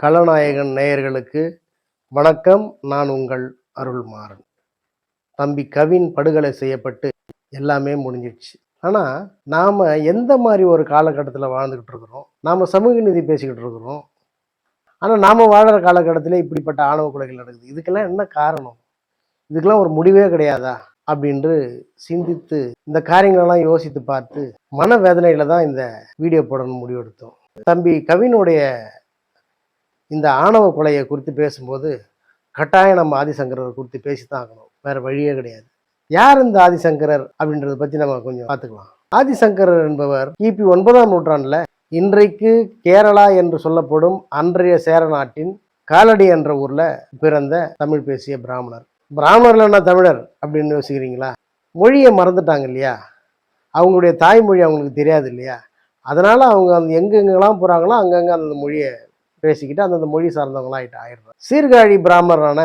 கலநாயகன் நேயர்களுக்கு வணக்கம். நான் உங்கள் அருள்மாறன். தம்பி கவின் படுகொலை செய்யப்பட்டு எல்லாமே முடிஞ்சிடுச்சு. ஆனால் நாம் எந்த மாதிரி ஒரு காலகட்டத்தில் வாழ்ந்துக்கிட்டு இருக்கிறோம்? நாம் சமூக நீதி பேசிக்கிட்டு இருக்கிறோம். ஆனால் நாம் வாழ்கிற காலகட்டத்தில் இப்படிப்பட்ட ஆணவ கொலைகள் நடக்குது. இதுக்கெல்லாம் என்ன காரணம்? இதுக்கெல்லாம் ஒரு முடிவே கிடையாதா அப்படின்று சிந்தித்து இந்த காரியங்களெல்லாம் யோசித்து பார்த்து மனவேதனையில் தான் இந்த வீடியோ போடணும் முடிவெடுத்தோம். தம்பி கவினுடைய இந்த ஆணவ கொலையை குறித்து பேசும்போது கட்டாயம் நம்ம ஆதிசங்கரர் குறித்து பேசித்தான் ஆகணும். வேற வழியே கிடையாது. யார் இந்த ஆதிசங்கரர் அப்படின்றத பற்றி நம்ம கொஞ்சம் பார்த்துக்கலாம். ஆதிசங்கரர் என்பவர் கிபி 9ஆம் நூற்றாண்டில் இன்றைக்கு கேரளா என்று சொல்லப்படும் அன்றைய சேர நாட்டின் காலடி என்ற ஊரில் பிறந்த தமிழ் பேசிய பிராமணர். பிராமணர்ல என்ன தமிழர் அப்படின்னு யோசிக்கிறீங்களா? மொழியை மறந்துட்டாங்க இல்லையா? அவங்களுடைய தாய்மொழி அவங்களுக்கு தெரியாது இல்லையா? அதனால அவங்க எங்கெங்கெல்லாம் போகிறாங்களோ அங்கங்கே அந்த மொழியை பேசிக்கிட்டு அந்தந்த மொழி சார்ந்தவங்களாம் ஆயிடுறாங்க. சீர்காழி பிராமணரான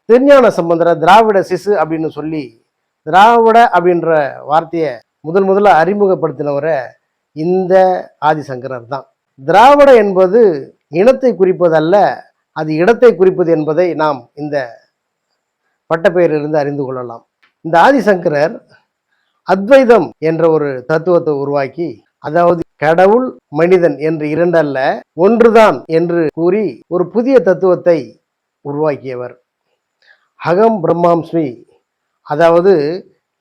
திருஞான சம்பந்தர திராவிட சிசு அப்படின்னு சொல்லி திராவிட அப்படின்ற வார்த்தையை முதல்ல அறிமுகப்படுத்தினவரை இந்த ஆதிசங்கரர் தான். திராவிட என்பது இனத்தை குறிப்பதல்ல, அது இடத்தை குறிப்பது என்பதை நாம் இந்த பட்டப்பெயரிலிருந்து அறிந்து கொள்ளலாம். இந்த ஆதிசங்கரர் அத்வைதம் என்ற ஒரு தத்துவத்தை உருவாக்கி, அதாவது கடவுள் மனிதன் என்று இரண்டல்ல ஒன்றுதான் என்று கூறி ஒரு புதிய தத்துவத்தை உருவாக்கியவர். அகம் பிரம்மாஸ்மி, அதாவது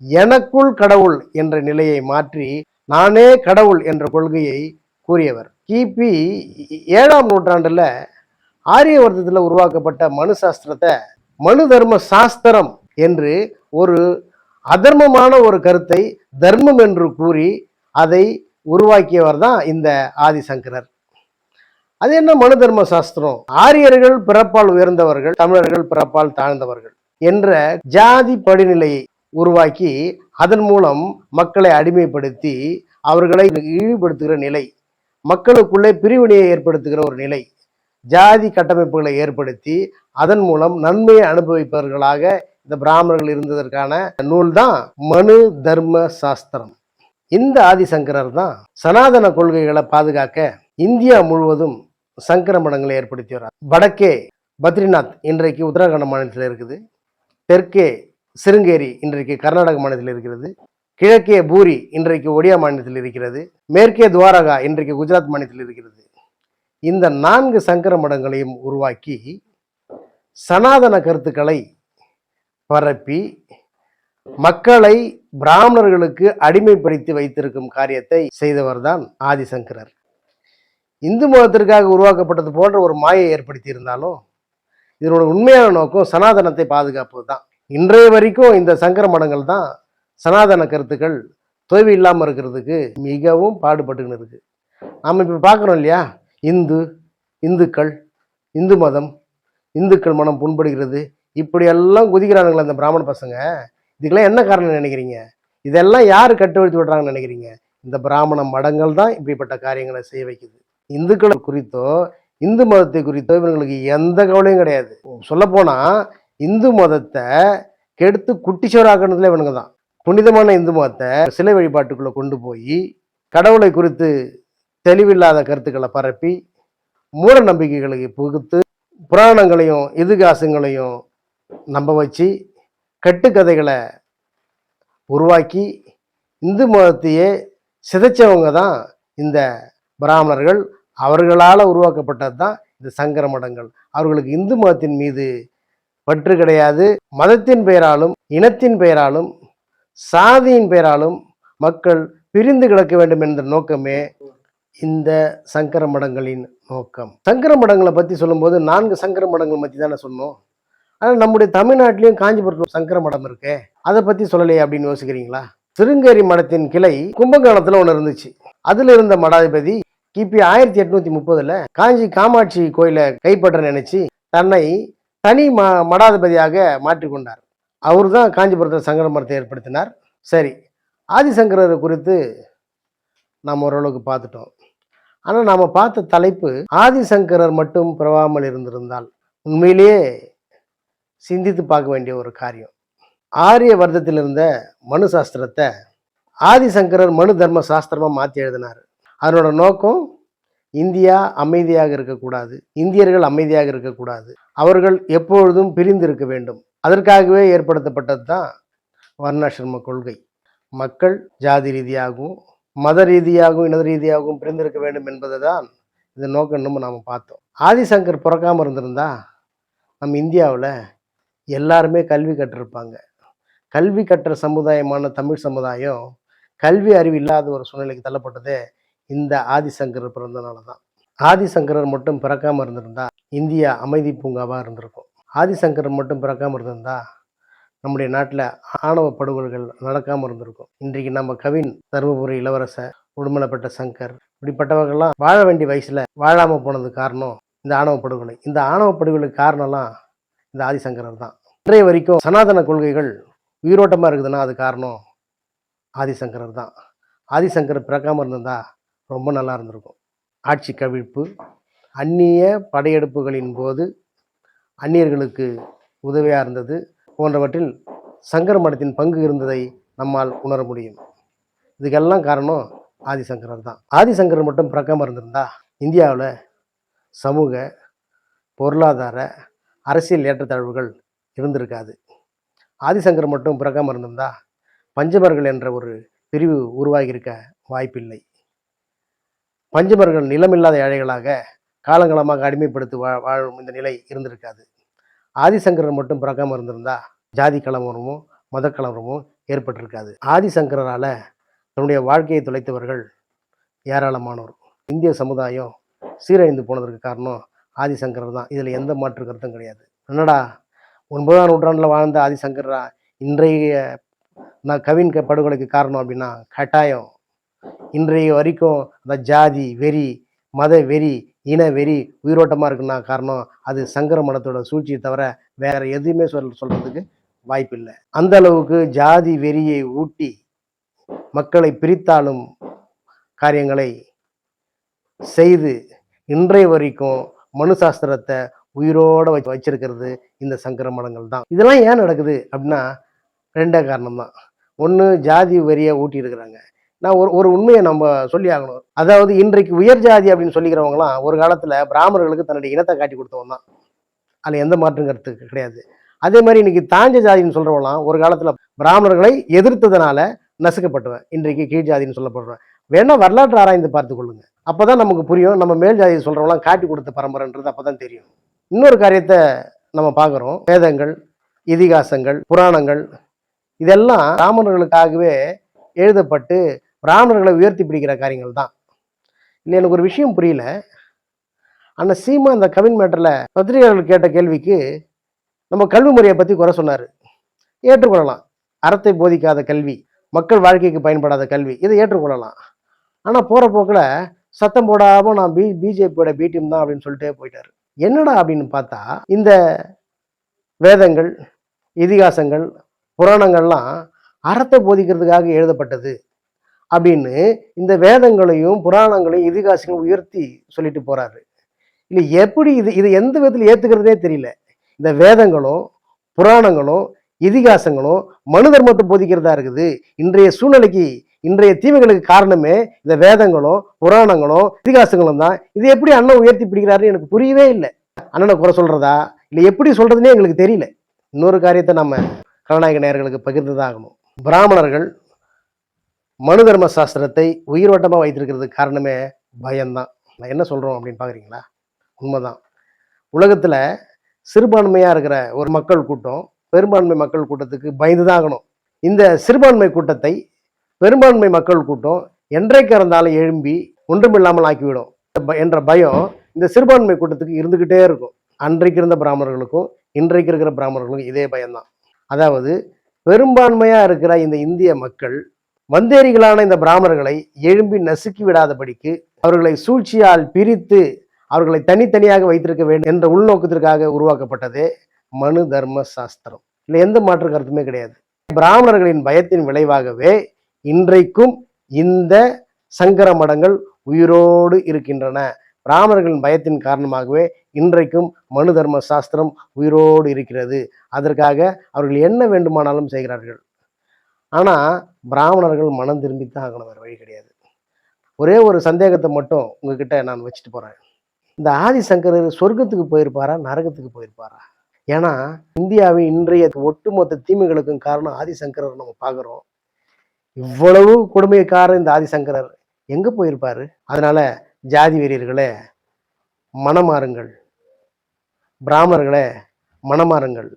எனக்குள் கடவுள் என்ற நிலையை மாற்றி நானே கடவுள் என்ற கொள்கையை கூறியவர். கிபி 7ஆம் நூற்றாண்டுல ஆரியவர்த்தத்தில் உருவாக்கப்பட்ட மனு சாஸ்திரத்தை மனு தர்ம சாஸ்திரம் என்று ஒரு அதர்மமான ஒரு கருத்தை தர்மம் என்று கூறி அதை உருவாக்கியவர் தான் இந்த ஆதிசங்கரர். அது என்ன மனு தர்ம சாஸ்திரம்? ஆரியர்கள் பிறப்பால் உயர்ந்தவர்கள், தமிழர்கள் பிறப்பால் தாழ்ந்தவர்கள் என்ற ஜாதி படிநிலையை உருவாக்கி அதன் மூலம் மக்களை அடிமைப்படுத்தி அவர்களை இழிவுபடுத்துகிற நிலை, மக்களுக்குள்ளே பிரிவினையை ஏற்படுத்துகிற ஒரு நிலை, ஜாதி கட்டமைப்புகளை ஏற்படுத்தி அதன் மூலம் நன்மையை அனுபவிப்பவர்களாக இந்த பிராமணர்கள் இருந்ததற்கான நூல் தான் மனு தர்ம சாஸ்திரம். இந்த ஆதிசங்கரர் தான் சனாதன கொள்கைகளை பாதுகாக்க இந்தியா முழுவதும் சங்கர மடங்களை ஏற்படுத்தி வர்றார். வடக்கே பத்ரிநாத் இன்றைக்கு உத்தரகாண்ட் மாநிலத்தில் இருக்குது, தெற்கே சிருங்கேரி இன்றைக்கு கர்நாடக மாநிலத்தில் இருக்கிறது, கிழக்கே பூரி இன்றைக்கு ஒடியா மாநிலத்தில் இருக்கிறது, மேற்கே துவாரகா இன்றைக்கு குஜராத் மாநிலத்தில் இருக்கிறது. இந்த 4 சங்கர மடங்களையும் உருவாக்கி சனாதன கருத்துக்களை பரப்பி மக்களை பிராமணர்களுக்கு அடிமைப்படுத்தி வைத்திருக்கும் காரியத்தை செய்தவர் தான் ஆதிசங்கரர். இந்து மதத்திற்காக உருவாக்கப்பட்டது போன்ற ஒரு மாயை ஏற்படுத்தி இருந்தாலும் இதனோட உண்மையான நோக்கம் சனாதனத்தை பாதுகாப்பது தான். இன்றைய வரைக்கும் இந்த சங்கர மடங்கள் தான் சனாதன கருத்துக்கள் தொய்வு இல்லாமல் இருக்கிறதுக்கு மிகவும் பாடுபட்டுன்னு இருக்கு. நாம் இப்போ பார்க்குறோம் இல்லையா, இந்துக்கள், இந்து மதம், இந்துக்கள் மனம் புண்படுகிறது, இப்படியெல்லாம் குதிக்கிறானுங்களே அந்த பிராமண பசங்க. இதுக்கெல்லாம் என்ன காரணம் நினைக்கிறீங்க? இதெல்லாம் யார் கட்டுவழித்து விடுறாங்கன்னு நினைக்கிறீங்க? இந்த பிராமண மடங்கள் தான் இப்படிப்பட்ட காரியங்களை செய்ய வைக்குது. இந்துக்களை குறித்தோ இந்து மதத்தை குறித்தோ இவங்களுக்கு எந்த கவலையும் கிடையாது. சொல்லப்போனா இந்து மதத்தை கெடுத்து குட்டிச்சோராக்குறதுல இவனுங்க தான். புனிதமான இந்து மதத்தை சிலை வழிபாட்டுக்குள்ள கொண்டு போய் கடவுளை குறித்து தெளிவில்லாத கருத்துக்களை பரப்பி மூட நம்பிக்கைகளை புகுத்து புராணங்களையும் இதிகாசங்களையும் நம்ப வச்சு கட்டுக்கதைகளை உருவாக்கி இந்து மதத்தையே சிதைச்சவங்க தான் இந்த பிராமணர்கள். அவர்களால் உருவாக்கப்பட்டது தான் இந்த சங்கர மடங்கள். அவர்களுக்கு இந்து மதத்தின் மீது பற்று கிடையாது. மதத்தின் பெயராலும் இனத்தின் பெயராலும் சாதியின் பெயராலும் மக்கள் பிரிந்து கிடக்க வேண்டும் என்ற நோக்கமே இந்த சங்கர மடங்களின் நோக்கம். சங்கர மடங்களை பற்றி சொல்லும்போது 4 சங்கர மடங்கள் பற்றி தானே சொன்னோம். ஆனால் நம்முடைய தமிழ்நாட்டிலையும் காஞ்சிபுரத்தில் சங்கர மடம் இருக்கே, அதை பற்றி சொல்லலையே அப்படின்னு யோசிக்கிறீங்களா? சிருங்கேரி மடத்தின் கிளை கும்பகோணத்தில் ஒன்று இருந்துச்சு. அதில் இருந்த மடாதிபதி கிபி 1830 காஞ்சி காமாட்சி கோயிலை கைப்பற்ற நினைச்சு தன்னை தனி மடாதிபதியாக மாற்றிக்கொண்டார். அவர் தான் காஞ்சிபுரத்தில் சங்கர மடத்தை ஏற்படுத்தினார். சரி, ஆதிசங்கரர் குறித்து நாம் ஓரளவுக்கு பார்த்துட்டோம். ஆனால் நாம் பார்த்த தலைப்பு ஆதிசங்கரர் மட்டும் பிறவாமல் இருந்திருந்தால் உண்மையிலேயே சிந்தித்து பார்க்க வேண்டிய ஒரு காரியம். ஆரிய வர்த்தத்தில் இருந்த மனு சாஸ்திரத்தை ஆதிசங்கரர் மனு தர்ம சாஸ்திரமாக மாற்றி எழுதினார். அதனோட நோக்கம் இந்தியா அமைதியாக இருக்கக்கூடாது, இந்தியர்கள் அமைதியாக இருக்கக்கூடாது, அவர்கள் எப்பொழுதும் பிரிந்து இருக்க வேண்டும். அதற்காகவே ஏற்படுத்தப்பட்டது தான் வர்ணாசிரம கொள்கை. மக்கள் ஜாதி ரீதியாகவும் மத ரீதியாகவும் இன ரீதியாகவும் பிரிந்திருக்க வேண்டும் என்பதை தான் இந்த நோக்கம் இன்னமும் நாம் பார்த்தோம். ஆதிசங்கர் பிறக்காமல் இருந்திருந்தா நம்ம இந்தியாவில் எல்லாருமே கல்வி கற்றிருப்பாங்க. கல்வி கற்ற சமுதாயமான தமிழ் சமுதாயம் கல்வி அறிவு இல்லாத ஒரு சூழ்நிலைக்கு தள்ளப்பட்டதே இந்த ஆதிசங்கர் பிறந்தனால தான். ஆதிசங்கரர் மட்டும் பிறக்காமல் இருந்திருந்தா இந்தியா அமைதி பூங்காவாக இருந்திருக்கும். ஆதிசங்கரர் மட்டும் பிறக்காமல் இருந்திருந்தா நம்முடைய நாட்டில் ஆணவ படுகொலைகள் நடக்காமல் இருந்திருக்கும். இன்றைக்கு நம்ம கவின், தருமபுரி இளவரசர், உடுமலைப்பட்ட சங்கர், இப்படிப்பட்டவர்கள்லாம் வாழ வேண்டிய வயசில் வாழாமல் போனது காரணம் இந்த ஆணவ படுகொலை. இந்த ஆணவ படுகொலைக்கு காரணம்லாம் இந்த ஆதிசங்கரர் தான். இன்றைய வரைக்கும் சனாதன கொள்கைகள் உயிரோட்டமாக இருக்குதுன்னா அது காரணம் ஆதிசங்கரர் தான். ஆதிசங்கர் பிறக்காமல் இருந்திருந்தா ரொம்ப நல்லா இருந்திருக்கும். ஆட்சி கவிழ்ப்பு, அந்நிய படையெடுப்புகளின் போது அந்நியர்களுக்கு உதவியாக இருந்தது போன்றவற்றில் சங்கர மடத்தின் பங்கு இருந்ததை நம்மால் உணர முடியும். இதுக்கெல்லாம் காரணம் ஆதிசங்கரர் தான். ஆதிசங்கரர் மட்டும் பிறக்காமல் இருந்திருந்தா இந்தியாவில் சமூக, பொருளாதார, அரசியல் ஏற்றத்தாழ்வுகள் இருந்திருக்காது. ஆதிசங்கர் மட்டும் பிறக்காமல் இருந்திருந்தா பஞ்சமர்கள் என்ற ஒரு பிரிவு உருவாகியிருக்க வாய்ப்பில்லை. பஞ்சமர்கள் நிலமில்லாத ஏழைகளாக காலங்காலமாக அடிமைப்படுத்தி வாழும் இந்த நிலை இருந்திருக்காது. ஆதிசங்கரர் மட்டும் பிறக்காமல் இருந்திருந்தா ஜாதி கலவரமும் மத கலவரமும் ஏற்பட்டிருக்காது. ஆதிசங்கரால் தன்னுடைய வாழ்க்கையை தொலைத்தவர்கள் ஏராளமானோர். இந்திய சமுதாயம் சீரழிந்து போனதற்கு காரணம் ஆதிசங்கரர் தான். இதில் எந்த மாற்று கருத்தும் கிடையாது. என்னடா 9ஆம் நூற்றாண்டில் வாழ்ந்த ஆதிசங்கரா இன்றைய கவின் படுகொலைக்கு காரணம் அப்படின்னா கட்டாயம் இன்றைய வரைக்கும் அந்த ஜாதி வெறி, மத வெறி, இன வெறி உயிரோட்டமாக இருக்குன்னா காரணம் அது சங்கர மடத்தோட சூழ்ச்சியை தவிர வேற எதுவுமே சொல்றதுக்கு வாய்ப்பில்லை. அந்த அளவுக்கு ஜாதி வெறியை ஊட்டி மக்களை பிரித்தாளும் காரியங்களை செய்து இன்றைய வரைக்கும் மனு சாஸ்திரத்தை உயிரோட வச்சிருக்கிறது இந்த சங்கர மடங்கள் தான். இதெல்லாம் ஏன் நடக்குது அப்படின்னா ரெண்டே காரணம் தான். ஒன்று, ஜாதி வெறியை ஊட்டி இருக்கிறாங்க. நான் ஒரு உண்மையை நம்ம சொல்லி ஆகணும். அதாவது இன்றைக்கு உயர் ஜாதி அப்படின்னு சொல்லிக்கிறவங்களாம் ஒரு காலத்தில் பிராமணர்களுக்கு தன்னுடைய இனத்தை காட்டி கொடுத்தவங்க தான். அதில் எந்த மாற்றம் கருத்து கிடையாது. அதே மாதிரி இன்னைக்கு தாஞ்ச ஜாதின்னு சொல்றவங்களாம் ஒரு காலத்தில் பிராமணர்களை எதிர்த்ததுனால நசுக்கப்பட்டுவேன். இன்றைக்கு கீழ் ஜாதின்னு சொல்லப்படுவேன். வேணா வரலாற்று ஆராய்ந்து பார்த்து கொள்ளுங்க. அப்போதான் நமக்கு புரியும். நம்ம மேல் ஜாதியை சொல்றவங்களாம் காட்டி கொடுத்த பரம்பரைன்றது அப்பதான் தெரியும். இன்னொரு காரியத்தை நம்ம பார்க்குறோம். வேதங்கள், இதிகாசங்கள், புராணங்கள் இதெல்லாம் பிராமணர்களுக்காகவே எழுதப்பட்டு பிராமணர்களை உயர்த்தி பிடிக்கிற காரியங்கள் தான். இல்லை, எனக்கு ஒரு விஷயம் புரியல. அந்த சீமா அந்த கவின் மேட்டரில் பத்திரிகையாளர்கள் கேட்ட கேள்விக்கு நம்ம கல்வி முறையை பற்றி குறை சொன்னார். ஏற்றுக்கொள்ளலாம். அறத்தை போதிக்காத கல்வி, மக்கள் வாழ்க்கைக்கு பயன்படாத கல்வி, இதை ஏற்றுக்கொள்ளலாம். ஆனால் போகிற போக்கில் சத்தம் போடாமல் நான் பிஜேபியோட பி டீம் தான் அப்படின்னு சொல்லிட்டே போயிட்டார். என்னடா அப்படின்னு பார்த்தா இந்த வேதங்கள், இதிகாசங்கள், புராணங்கள்லாம் அறத்தை போதிக்கிறதுக்காக எழுதப்பட்டது அப்படின்னு இந்த வேதங்களையும் புராணங்களையும் இதிகாசங்களையும் உயர்த்தி சொல்லிட்டு போறாரு. இல்லை, எப்படி இது எந்த விதத்தில் ஏத்துக்கிறதே தெரியல. இந்த வேதங்களும் புராணங்களும் இதிகாசங்களும் மனு தர்மத்தை போதிக்கிறதா இருக்குது. இன்றைய சூழ்நிலைக்கு, இன்றைய தீமைகளுக்கு காரணமே இந்த வேதங்களும் புராணங்களும் இதிகாசங்களும் தான். இது எப்படி அண்ணன் உயர்த்தி பிடிக்கிறாருன்னு எனக்கு புரியவே இல்லை. அண்ணனை குறை சொல்றதா இல்லை எப்படி சொல்றதுன்னே எங்களுக்கு தெரியல. இன்னொரு காரியத்தை நம்ம கதாநாயக நேயர்களுக்கு பகிர்ந்துதான் ஆகணும். பிராமணர்கள் மனு தர்ம சாஸ்திரத்தை உயிரோட்டமாக வைத்திருக்கிறதுக்கு காரணமே பயம்தான். நான் என்ன சொல்றோம் அப்படின்னு பாக்குறீங்களா? உண்மைதான். உலகத்துல சிறுபான்மையா இருக்கிற ஒரு மக்கள் கூட்டம் பெரும்பான்மை மக்கள் கூட்டத்துக்கு பயந்துதான் ஆகணும். இந்த சிறுபான்மை கூட்டத்தை பெரும்பான்மை மக்கள் கூட்டம் என்றைக்கு இருந்தாலும் எழும்பி ஒன்றுமில்லாமல் ஆக்கிவிடும் என்ற பயம் இந்த சிறுபான்மை கூட்டத்துக்கு இருந்துகிட்டே இருக்கும். அன்றைக்கு இருந்த பிராமணர்களுக்கும் இன்றைக்கு இருக்கிற பிராமணர்களுக்கும் இதே பயம்தான். அதாவது பெரும்பான்மையா இருக்கிற இந்த இந்திய மக்கள் வந்தேரிகளான இந்த பிராமணர்களை எழும்பி நசுக்கி விடாதபடிக்கு அவர்களை சூழ்ச்சியால் பிரித்து அவர்களை தனித்தனியாக வைத்திருக்க வேண்டும் என்ற உள்நோக்கத்திற்காக உருவாக்கப்பட்டதே மனு தர்ம சாஸ்திரம். இல்லை, எந்த மாற்று கருத்துமே கிடையாது. பிராமணர்களின் பயத்தின் விளைவாகவே இன்றைக்கும் இந்த சங்கர மடங்கள் உயிரோடு இருக்கின்றன. பிராமணர்களின் பயத்தின் காரணமாகவே இன்றைக்கும் மனு தர்ம சாஸ்திரம் உயிரோடு இருக்கிறது. அதற்காக அவர்கள் என்ன வேண்டுமானாலும் செய்கிறார்கள். ஆனால் பிராமணர்கள் மனம் திரும்பித்தான் ஆகணும், வேறு வழி கிடையாது. ஒரே ஒரு சந்தேகத்தை மட்டும் உங்ககிட்ட நான் வச்சுட்டு போறேன். இந்த ஆதிசங்கரர் சொர்க்கத்துக்கு போயிருப்பாரா? நரகத்துக்கு போயிருப்பாரா? ஏன்னா, இந்தியாவின் இன்றைய ஒட்டுமொத்த தீமைகளுக்கும் காரணம் ஆதிசங்கரர் நம்ம பார்க்குறோம். இவ்வளவு கொடுமைக்காரர் இந்த ஆதிசங்கரர் எங்க போயிருப்பாரு? அதனால ஜாதி வெறியர்களே மனமாறுங்கள். பிராமணர்களே மனமாறுங்கள்.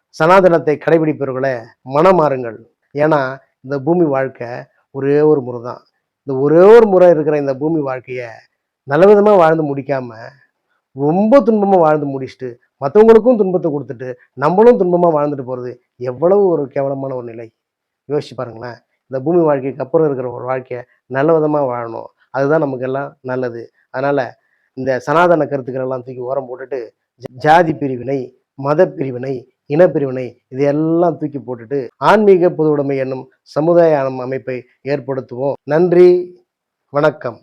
சனாதனத்தை கடைபிடிப்பவர்களே மனமாறுங்கள். ஏன்னா, இந்த பூமி வாழ்க்கை ஒரே ஒரு முறை தான். இந்த ஒரே ஒரு முறை இருக்கிற இந்த பூமி வாழ்க்கைய நல்ல விதமா வாழ்ந்து முடிக்காம, ரொம்ப துன்பமா வாழ்ந்து முடிச்சுட்டு, மத்தவங்களுக்கும் துன்பத்த குடுத்துட்டு, நம்மளும் துன்பமா வாழ்ந்துட்டு போறது, எவ்வளவு ஒரு கேவலமான ஒரு நிலை. யோசிச்சு பாருங்களேன். இந்த பூமி வாழ்க்கைக்கு அப்புறம் இருக்கிற ஒரு வாழ்க்கைய நல்ல விதமா வாழணும். அதுதான் நமக்கு எல்லாம் நல்லது. அதனால இந்த சனாதன கருத்துக்கள் எல்லாம் தூக்கி ஓரம் போட்டுட்டு, ஜாதி பிரிவினை, மத பிரிவினை, இனப்பிரிவினை இது எல்லாம் தூக்கி போட்டுட்டு, ஆன்மீக பொதுவுடைமை என்னும் சமுதாய அமைப்பை ஏற்படுத்துவோம். நன்றி, வணக்கம்.